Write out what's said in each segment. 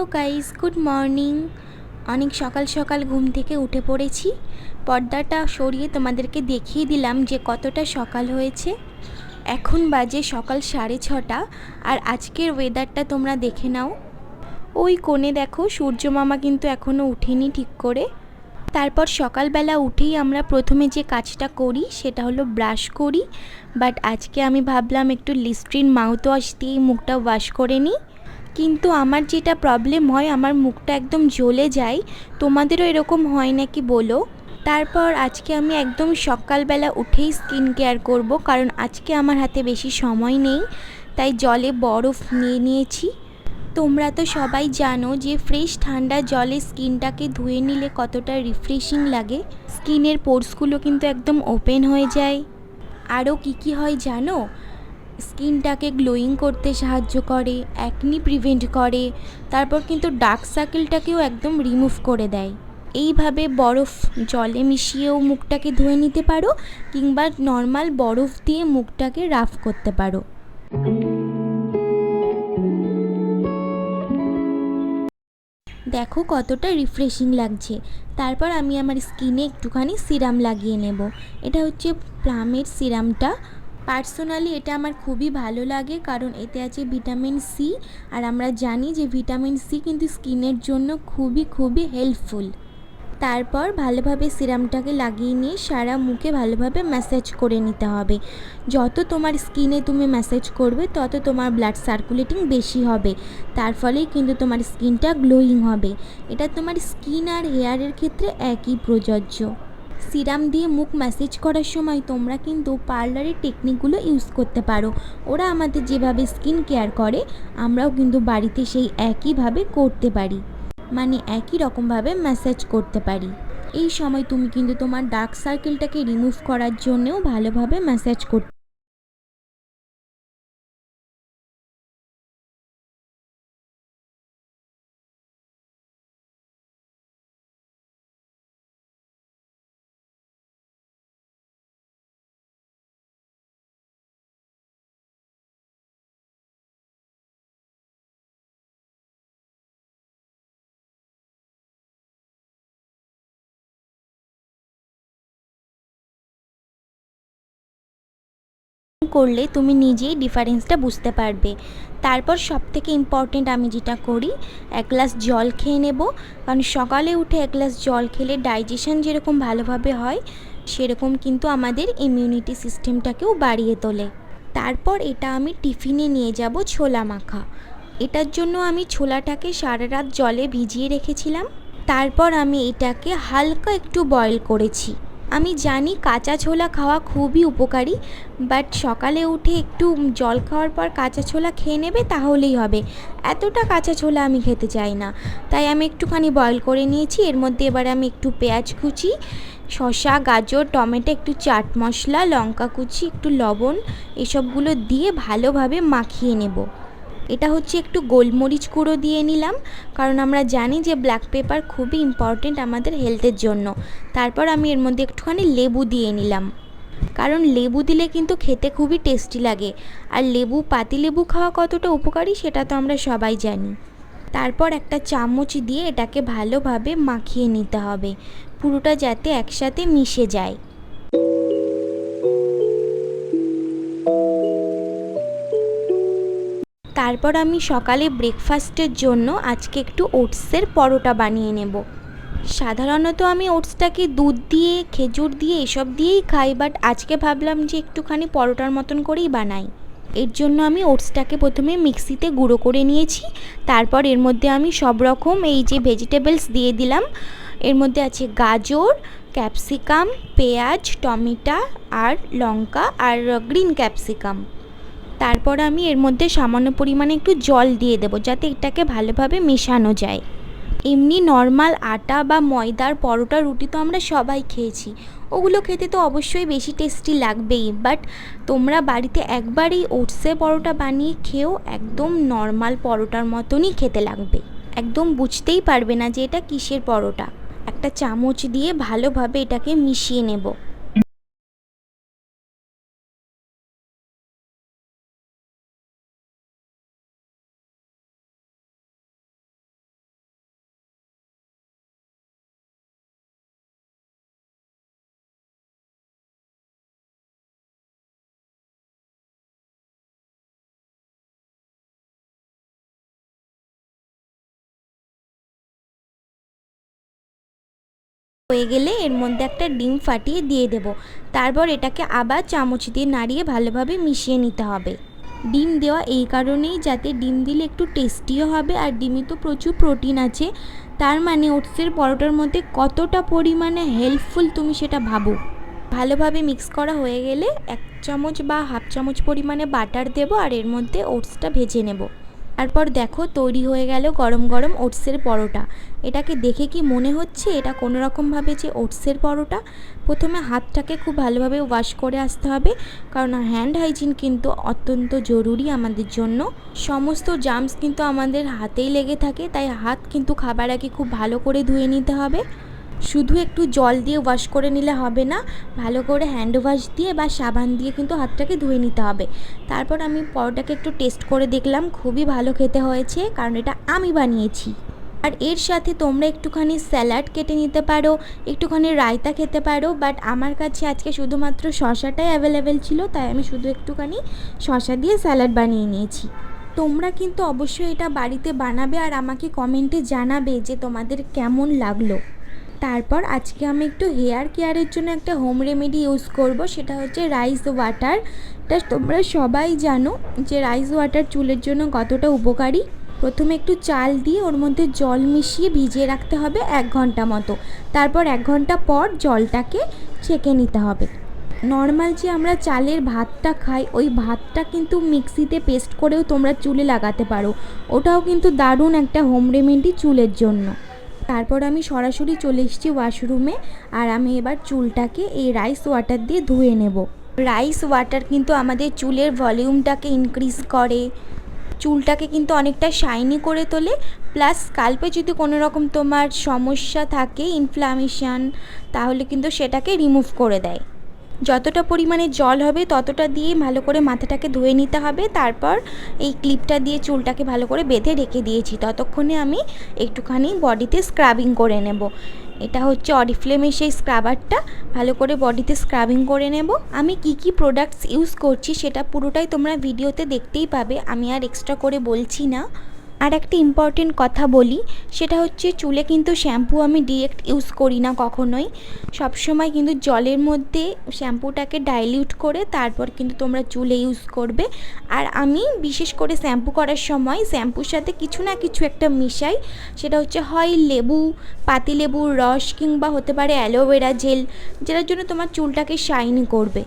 Hello guys, good morning. অনেক সকাল সকাল ঘুম থেকে উঠে পড়েছি। পর্দাটা সরিয়ে তোমাদেরকে দেখিয়ে দিলাম যে কতটা সকাল হয়েছে। এখন বাজে সকাল 6:30 আর আজকের ওয়েদারটা তোমরা দেখে নাও। ওই কোণে দেখো সূর্য মামা কিন্তু এখনও উঠেনি ঠিক করে। তারপর সকালবেলা উঠেই আমরা প্রথমে যে কাজটা করি সেটা হলো ব্রাশ করি। বাট আজকে আমি ভাবলাম একটু লিস্ট্রিন মাউথওয়াশ দিয়ে মুখটা ওয়াশ করে নিই। কিন্তু আমার যেটা প্রবলেম হয়, আমার মুখটা একদম জ্বলে যায়। তোমাদেরও এরকম হয় নাকি বলো। তারপর আজকে আমি একদম সকালবেলা উঠেই স্কিন কেয়ার করব, কারণ আজকে আমার হাতে বেশি সময় নেই, তাই জলে বরফ নিয়ে নিয়েছি। তোমরা তো সবাই জানো যে ফ্রেশ ঠান্ডা জলে স্কিনটাকে ধুয়ে নিলে কতটা রিফ্রেশিং লাগে। স্কিনের পোর্সগুলো কিন্তু একদম ওপেন হয়ে যায়। আরও কী হয় জানো, স্কিনটাকে গ্লোয়িং করতে সাহায্য করে, অ্যাকনি প্রিভেন্ট করে, তারপর কিন্তু ডার্ক সার্কেলটাকেও একদম রিমুভ করে দেয়। এইভাবে বরফ জলে মিশিয়েও মুখটাকে ধুয়ে নিতে পারো, কিংবা নর্মাল বরফ দিয়ে মুখটাকে রাফ করতে পারো। দেখো কতটা রিফ্রেশিং লাগছে। তারপর আমি আমার স্কিনে একটুখানি সিরাম লাগিয়ে নেব। এটা হচ্ছে প্লামের সিরামটা। পার্সোনালি এটা আমার খুবই ভালো লাগে, কারণ এতে আছে ভিটামিন সি, আর আমরা জানি যে ভিটামিন সি কিন্তু স্কিনের জন্য খুবই হেল্পফুল। তারপর ভালোভাবে সিরামটাকে লাগিয়ে নিয়ে সারা মুখে ভালোভাবে ম্যাসাজ করে নিতে হবে। যত তোমার স্কিনে তুমি ম্যাসাজ করবে তত তোমার ব্লাড সার্কুলেটিং বেশি হবে, তার ফলেই কিন্তু তোমার স্কিনটা গ্লোয়িং হবে। এটা তোমার স্কিন আর হেয়ারের ক্ষেত্রে একই প্রযোজ্য। সিরাম দিয়ে মুখ ম্যাসাজ করার সময় তোমরা কিন্তু পার্লারের টেকনিকগুলো ইউজ করতে পারো। ওরা আমাদের যেভাবে স্কিন কেয়ার করে, আমরাও কিন্তু বাড়িতে সেই একইভাবে করতে পারি, মানে একই রকমভাবে ম্যাসাজ করতে পারি। এই সময় তুমি কিন্তু তোমার ডার্ক সার্কেলটাকে রিমুভ করার জন্যও ভালোভাবে ম্যাসাজ করতে। করলে তুমি নিজেই ডিফারেন্সটা বুঝতে পারবে। তারপর সবথেকে ইম্পর্টেন্ট আমি যেটা করি, এক গ্লাস জল খেয়ে নেব, কারণ সকালে উঠে এক গ্লাস জল খেলে ডাইজেশন যেরকম ভালোভাবে হয়, সেরকম কিন্তু আমাদের ইমিউনিটি সিস্টেমটাকেও বাড়িয়ে তোলে। তারপর এটা আমি টিফিনে নিয়ে যাব ছোলা মাখা। এটার জন্য আমি ছোলাটাকে সারা রাত জলে ভিজিয়ে রেখেছিলাম। তারপর আমি এটাকে হালকা একটু বয়েল করেছি। আমি জানি কাঁচা ছোলা খাওয়া খুবই উপকারী, বাট সকালে উঠে একটু জল খাওয়ার পর কাঁচা ছোলা খেয়ে নেবে তাহলেই হবে। এতটা কাঁচা ছোলা আমি খেতে চাই না, তাই আমি একটুখানি বয়েল করে নিয়েছি। এর মধ্যে এবার আমি একটু পেঁয়াজ কুচি, শসা, গাজর, টমেটো, একটু চাট মশলা, লঙ্কা কুচি, একটু লবণ, এসবগুলো দিয়ে ভালোভাবে মাখিয়ে নেব। এটা হচ্ছে একটু গোলমরিচ গুঁড়ো দিয়ে নিলাম, কারণ আমরা জানি যে ব্ল্যাক পেপার খুবই ইম্পর্টেন্ট আমাদের হেলথের জন্য। তারপর আমি এর মধ্যে একটুখানি লেবু দিয়ে নিলাম, কারণ লেবু দিলে কিন্তু খেতে খুবই টেস্টি লাগে। আর লেবু, পাতিলেবু খাওয়া কতটা উপকারী সেটা তো আমরা সবাই জানি। তারপর একটা চামচ দিয়ে এটাকে ভালোভাবে মাখিয়ে নিতে হবে, পুরোটা যাতে একসাথে মিশে যায়। তারপর আমি সকালে ব্রেকফাস্টের জন্য আজকে একটু ওটসের পরোটা বানিয়ে নেব। সাধারণত আমি ওটসটাকে দুধ দিয়ে, খেজুর দিয়ে, এসব দিয়েই খাই, বাট আজকে ভাবলাম যে একটুখানি পরোটার মতন করেই বানাই। এর জন্য আমি ওটসটাকে প্রথমে মিক্সিতে গুঁড়ো করে নিয়েছি। তারপর এর মধ্যে আমি সব রকম এই যে ভেজিটেবলস দিয়ে দিলাম। এর মধ্যে আছে গাজর, ক্যাপসিকাম, পেঁয়াজ, টমেটো আর লঙ্কা আর গ্রিন ক্যাপসিকাম। তারপর আমি এর মধ্যে সামান্য পরিমাণে একটু জল দিয়ে দেবো, যাতে এটাকে ভালোভাবে মেশানো যায়। এমনি নর্মাল আটা বা ময়দার পরোটা, রুটি তো আমরা সবাই খেয়েছি, ওগুলো খেতে তো অবশ্যই বেশি টেস্টি লাগবেই, বাট তোমরা বাড়িতে একবার এই ওটসের পরোটা বানিয়ে খেও, একদম নর্মাল পরোটার মতনই খেতে লাগবে। একদম বুঝতেই পারবে না যে এটা কিসের পরোটা। একটা চামচ দিয়ে ভালোভাবে এটাকে মিশিয়ে নেব। হয়ে গেলে এর মধ্যে একটা ডিম ফাটিয়ে দিয়ে দেব। তারপর এটাকে আবার চামচ দিয়ে নাড়িয়ে ভালোভাবে মিশিয়ে নিতে হবে। ডিম দেওয়া এই কারণেই যাতে ডিম দিলে একটু টেস্টিও হবে, আর ডিমে তো প্রচুর প্রোটিন আছে, তার মানে ওটসের পরোটার মধ্যে কতটা পরিমাণে হেল্পফুল তুমি সেটা ভাবো। ভালোভাবে মিক্স করা হয়ে গেলে 1 চামচ বা হাফ চামচ পরিমাণে বাটার দেবো আর এর মধ্যে ওটসটা ভেজে নেব। তারপর দেখো তৈরি হয়ে গেল গরম গরম ওটসের পরোটা। এটাকে দেখে কি মনে হচ্ছে এটা কোনো রকমভাবে যে ওটসের পরোটা? প্রথমে হাতটাকে খুব ভালোভাবে ওয়াশ করে আসতে হবে, কারণ হ্যান্ড হাইজিন কিন্তু অত্যন্ত জরুরি আমাদের জন্য। সমস্ত জার্মস কিন্তু আমাদের হাতেই লেগে থাকে, তাই হাত কিন্তু খাবার আগে খুব ভালো করে ধুয়ে নিতে হবে। শুধু একটু জল দিয়ে ওয়াশ করে নিলে হবে না, ভালো করে হ্যান্ড ওয়াশ দিয়ে বা সাবান দিয়ে কিন্তু হাতটাকে ধুয়ে নিতে হবে। তারপর আমি পরোটাকে একটু টেস্ট করে দেখলাম, খুবই ভালো খেতে হয়েছে, কারণ এটা আমি বানিয়েছি। আর এর সাথে তোমরা একটুখানি স্যালাড কেটে নিতে পারো, একটুখানি রায়তা খেতে পারো, বাট আমার কাছে আজকে শুধুমাত্র শসাটাই অ্যাভেলেবেল ছিল, তাই আমি শুধু একটুখানি শসা দিয়ে স্যালাড বানিয়ে নিয়েছি। তোমরা কিন্তু অবশ্যই এটা বাড়িতে বানাবে আর আমাকে কমেন্টে জানাবে যে তোমাদের কেমন লাগলো। তারপর আজকে আমি একটু হেয়ার কেয়ারের জন্য একটা হোম রেমেডি ইউজ করব, সেটা হচ্ছে রাইস ওয়াটার। এটা তোমরা সবাই জানো যে রাইস ওয়াটার চুলের জন্য কতটা উপকারী। প্রথমে একটু চাল দিয়ে ওর মধ্যে জল মিশিয়ে ভিজিয়ে রাখতে হবে 1 ঘন্টা মতো। তারপর 1 ঘন্টা পর জলটাকে ছেঁকে নিতে হবে। নর্মাল যে আমরা চালের ভাতটা খাই, ওই ভাতটা কিন্তু মিক্সিতে পেস্ট করেও তোমরা চুলে লাগাতে পারো, ওটাও কিন্তু দারুণ একটা হোম রেমেডি চুলের জন্য। তারপর আমি সরাসরি চলে এসেছি ওয়াশরুমে, আর আমি এবার চুলটাকে এই রাইস ওয়াটার দিয়ে ধুয়ে নেব। রাইস ওয়াটার কিন্তু আমাদের চুলের ভলিউমটাকে ইনক্রিজ করে, চুলটাকে কিন্তু অনেকটা শাইনি করে তোলে, প্লাস স্কাল্পে যদি কোনো রকম তোমার সমস্যা থাকে ইনফ্লামেশন, তাহলে কিন্তু সেটাকে রিমুভ করে দেয়। যতটা পরিমাণে জল হবে ততটা দিয়ে ভালো করে মাথাটাকে ধুয়ে নিতে হবে। তারপর এই ক্লিপটা দিয়ে চুলটাকে ভালো করে বেঁধে রেখে দিয়েছি, ততক্ষণে আমি একটুখানি বডিতে স্ক্রাবিং করে নেব। এটা হচ্ছে অরিফ্লেমের সেই স্ক্রাবারটা, ভালো করে বডিতে স্ক্রাবিং করে নেব। আমি কি কি প্রোডাক্টস ইউজ করছি সেটা পুরোটাই তোমরা ভিডিওতে দেখতেই পাবে, আমি আর এক্সট্রা করে বলছি না। আর একটা ইম্পর্টেন্ট কথা বলি, সেটা হচ্ছে চুলে কিন্তু শ্যাম্পু আমি ডিরেক্ট ইউজ করি না কখনোই, সবসময় কিন্তু জলের মধ্যে শ্যাম্পুটাকে ডাইলিউট করে তারপর কিন্তু তোমরা চুলে ইউজ করবে। আর আমি বিশেষ করে শ্যাম্পু করার সময় শ্যাম্পুর সাথে কিছু না কিছু একটা মিশাই, সেটা হচ্ছে হয় লেবু, পাতিলেবুর রস, কিংবা হতে পারে অ্যালোভেরা জেল, যেটার জন্য তোমার চুলটাকে শাইনি করবে।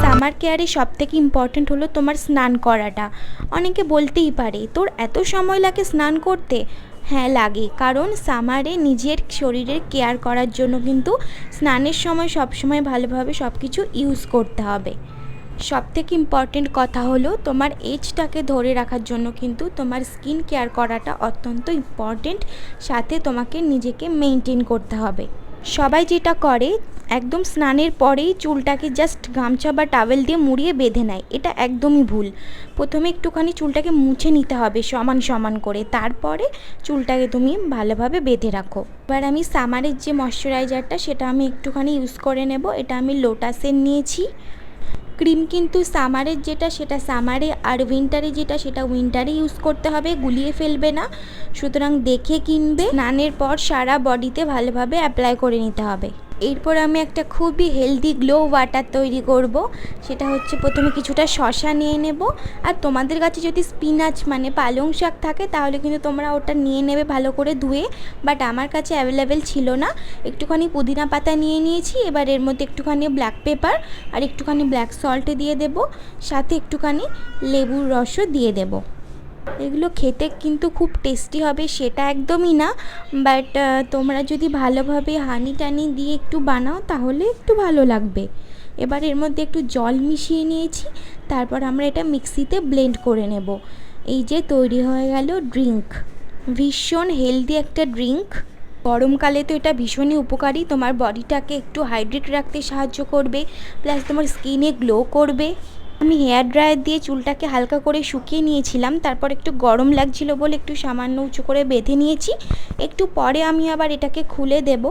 সামার কেয়ারে সবথেকে ইম্পর্ট্যান্ট হলো তোমার স্নান করাটা। অনেকে বলতেই পারে তোর এত সময় লাগে স্নান করতে। হ্যাঁ লাগে, কারণ সামারে নিজের শরীরের কেয়ার করার জন্য কিন্তু স্নানের সময় সবসময় ভালোভাবে সব কিছু ইউজ করতে হবে। সবথেকে ইম্পর্টেন্ট কথা হলো তোমার এজটাকে ধরে রাখার জন্য কিন্তু তোমার স্কিন কেয়ার করাটা অত্যন্ত ইম্পর্টেন্ট, সাথে তোমাকে নিজেকে মেনটেন করতে হবে। সবাই যেটা করে একদম স্নানের পরেই চুলটাকে জাস্ট গামছা বা টাওয়েল দিয়ে মুড়িয়ে বেঁধে নেয়, এটা একদমই ভুল। প্রথমে একটুখানি চুলটাকে মুছে নিতে হবে সমান সমান করে, তারপরে চুলটাকে তুমি ভালোভাবে বেঁধে রাখো। এবার আমি সামারের যে ময়শ্চারাইজারটা সেটা আমি একটুখানি ইউজ করে নেব। এটা আমি লোটাসের নিয়েছি। ক্রিম কিন্তু সামারের যেটা সেটা সামারে, আর উইন্টারে যেটা সেটা উইন্টারে ইউজ করতে হবে, গুলিয়ে ফেলবে না। সুতরাং দেখে কিনবে, স্নানের পর সারা বডিতে ভালোভাবে অ্যাপ্লাই করে নিতে হবে। এরপর আমি একটা খুবই হেলদি গ্লো ওয়াটার তৈরি করব। সেটা হচ্ছে প্রথমে কিছুটা শসা নিয়ে নেব, আর তোমাদের কাছে যদি স্পিনাচ মানে পালং শাক থাকে তাহলে কিন্তু তোমরা ওটা নিয়ে নেবে ভালো করে ধুয়ে, বাট আমার কাছে অ্যাভেলেবেল ছিল না। একটুখানি পুদিনা পাতা নিয়ে নিয়েছি। এবার এর মধ্যে একটুখানি ব্ল্যাক পেপার আর একটুখানি ব্ল্যাক সল্ট দিয়ে দেব, সাথে একটুখানি লেবুর রসও দিয়ে দেব। এগুলো খেতে কিন্তু খুব টেস্টি হবে সেটা একদমই না, বাট তোমরা যদি ভালোভাবে হানি টানি দিয়ে একটু বানাও তাহলে একটু ভালো লাগবে। এবার এর মধ্যে একটু জল মিশিয়ে নিয়েছি, তারপর আমরা এটা মিক্সিতে ব্লেন্ড করে নেব। এই যে তৈরি হয়ে গেল ড্রিঙ্ক, ভীষণ হেলদি একটা ড্রিঙ্ক। গরমকালে তো এটা ভীষণই উপকারী, তোমার বডিটাকে একটু হাইড্রেট রাখতে সাহায্য করবে, প্লাস তোমার স্কিনে গ্লো করবে। আমি হেয়ার ড্রায়ার দিয়ে চুলটাকে হালকা করে শুকিয়ে নিয়েছিলাম, তারপর একটু গরম লাগছিল বলে একটু সামান্য উঁচু করে বেঁধে নিয়েছি। একটু পরে আমি আবার এটাকে খুলে দেব।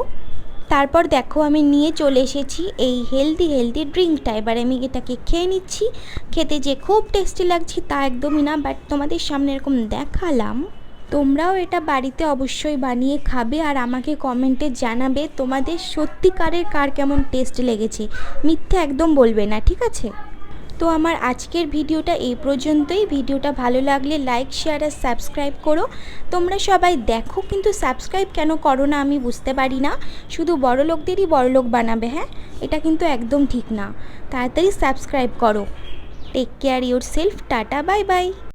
তারপর দেখো আমি নিয়ে চলে এসেছি এই হেলদি ড্রিঙ্কটা। এবার আমি এটাকে খেয়ে নিচ্ছি। খেতে যে খুব টেস্টি লাগছে তা একদমই না, বাট তোমাদের সামনে এরকম দেখালাম। তোমরাও এটা বাড়িতে অবশ্যই বানিয়ে খাবে আর আমাকে কমেন্টে জানাবে তোমাদের সত্যিকারের কার কেমন টেস্ট লেগেছে, মিথ্যে একদম বলবে না, ঠিক আছে? তো আমার আজকের ভিডিওটা এই পর্যন্তই। ভিডিওটা ভালো লাগলে লাইক, শেয়ার আর সাবস্ক্রাইব করো। তোমরা সবাই দেখো কিন্তু সাবস্ক্রাইব কেন করো না আমি বুঝতে পারি না, শুধু বড় লোকদেরই বড় লোক বানাবে। হ্যাঁ, এটা কিন্তু একদম ঠিক না। তাড়াতাড়ি সাবস্ক্রাইব করো। Take care yourself, tata, bye by.